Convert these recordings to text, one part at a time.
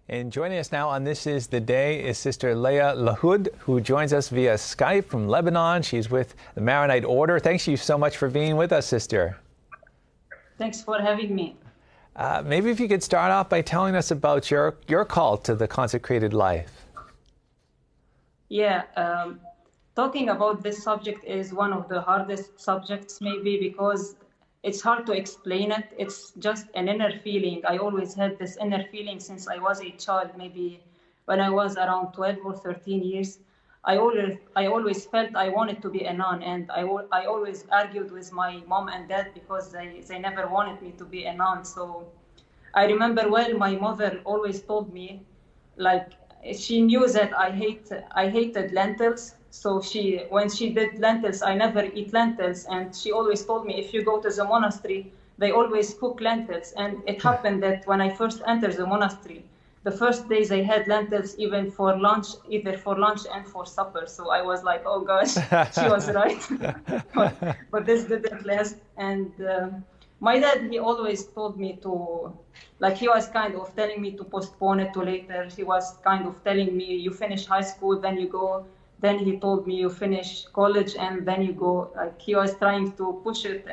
And joining us now on This Is the Day is Sister Lea Lahoud, who joins us via Skype from Lebanon. She's with the Maronite Order. Thanks you so much for being with us, Sister. Thanks for having me. Maybe if you could start off by telling us about your call to the consecrated life. Yeah, talking about this subject is one of the hardest subjects, maybe because it's hard to explain it. It's just an inner feeling. I always had this inner feeling since I was a child, maybe when I was around 12 or 13 years. I always felt I wanted to be a nun, and I always argued with my mom and dad because they never wanted me to be a nun. So I remember well, my mother always told me, like, she knew that I hated lentils. So when she did lentils, I never eat lentils. And she always told me, if you go to the monastery, they always cook lentils. And it happened that when I first entered the monastery, the first days they had lentils even for lunch, either for lunch and for supper. So I was like, oh gosh, she was right. but this didn't last. And my dad, he always told me to, like, he was kind of telling me to postpone it to later. He was kind of telling me, you finish high school, then you go. Then he told me, you finish college and then you go. Like, he was trying to push it,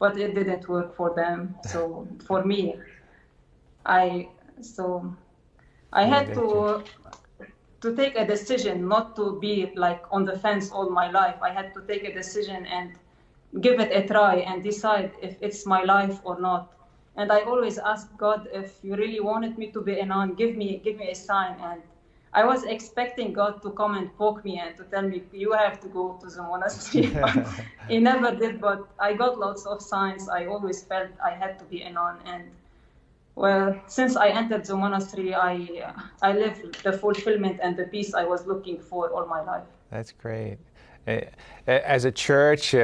but it didn't work for them. So for me, I had to take a decision, not to be like on the fence all my life. I had to take a decision and give it a try and decide if it's my life or not. And I always asked God, if you really wanted me to be a nun, give me a sign. And I was expecting God to come and poke me and to tell me, you have to go to the monastery. He never did, but I got lots of signs. I always felt I had to be a nun. And well, since I entered the monastery, I lived the fulfillment and the peace I was looking for all my life. That's great. As a church,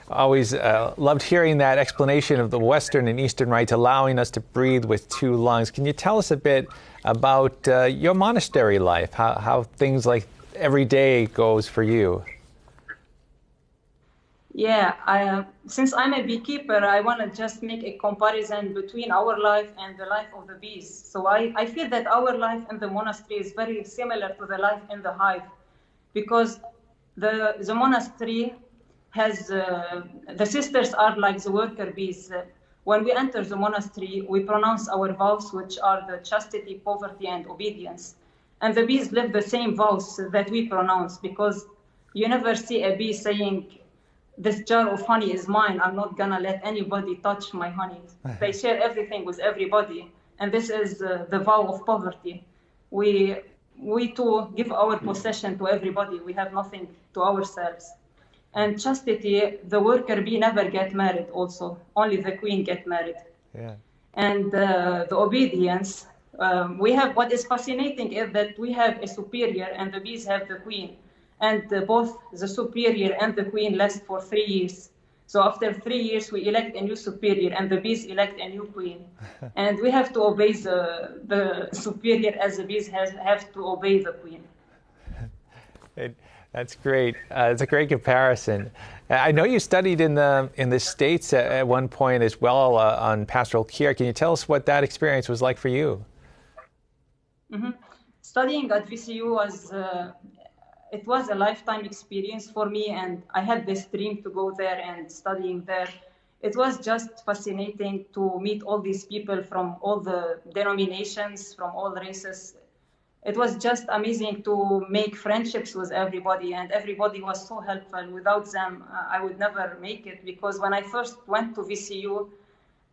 always loved hearing that explanation of the Western and Eastern rites allowing us to breathe with two lungs. Can you tell us a bit about your monastery life, how things like every day goes for you? Yeah, since I'm a beekeeper, I want to just make a comparison between our life and the life of the bees. So I feel that our life in the monastery is very similar to the life in the hive, because the monastery has, the sisters are like the worker bees. When we enter the monastery, we pronounce our vows, which are the chastity, poverty, and obedience. And the bees live the same vows that we pronounce, because you never see a bee saying, this jar of honey is mine, I'm not gonna let anybody touch my honey. They share everything with everybody. And this is the vow of poverty. We too give our possession to everybody. We have nothing to ourselves. And chastity, the worker bee never get married also. Only the queen get married. Yeah. And the obedience, we have, what is fascinating is that we have a superior and the bees have the queen. And both the superior and the queen last for 3 years. So after 3 years, we elect a new superior and the bees elect a new queen. And we have to obey the superior as the bees have to obey the queen. That's great. It's a great comparison. I know you studied in the States at one point as well on pastoral care. Can you tell us what that experience was like for you? Mm-hmm. Studying at VCU it was a lifetime experience for me, and I had this dream to go there and studying there. It was just fascinating to meet all these people from all the denominations, from all races. It was just amazing to make friendships with everybody, and everybody was so helpful. Without them, I would never make it, because when I first went to VCU,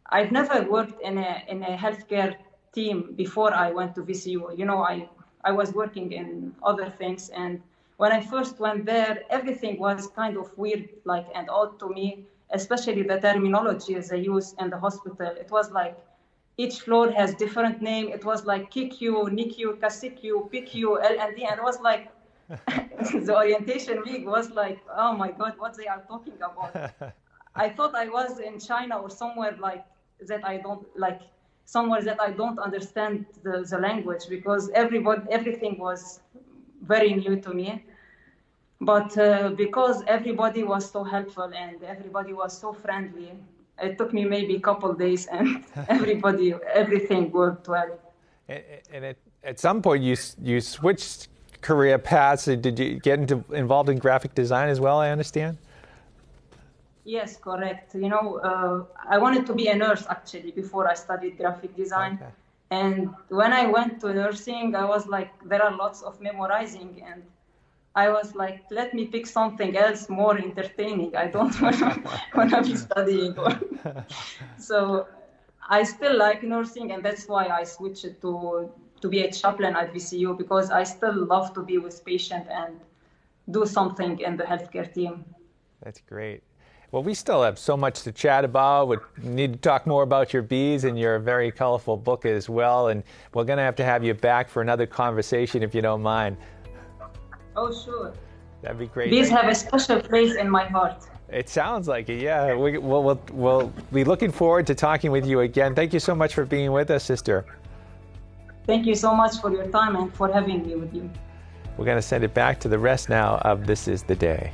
I've never worked in a healthcare team before I went to VCU. You know, I was working in other things, and when I first went there, everything was kind of weird, and odd to me, especially the terminology they use in the hospital. It was like each floor has different name. It was like KICU, NICU, CASICU, PICU, L&D, and it was like the orientation week was like, oh my God, what they are talking about. I thought I was in China or somewhere like that. Somewhere that I don't understand the language, because everything was very new to me. But because everybody was so helpful and everybody was so friendly, it took me maybe a couple of days and everything worked well. And at some point, you switched career paths. Did you get involved in graphic design as well, I understand? Yes, correct. You know, I wanted to be a nurse actually before I studied graphic design. Okay. And when I went to nursing, I was like, there are lots of memorizing. And I was like, let me pick something else more entertaining. I don't want to be studying. So I still like nursing, and that's why I switched to be a chaplain at VCU, because I still love to be with patients and do something in the healthcare team. That's great. Well, we still have so much to chat about. We need to talk more about your bees and your very colorful book as well. And we're going to have you back for another conversation if you don't mind. Oh, sure. That'd be great. Bees have a special place in my heart. It sounds like it, yeah. We'll be looking forward to talking with you again. Thank you so much for being with us, sister. Thank you so much for your time and for having me with you. We're going to send it back to the rest now of This Is the Day.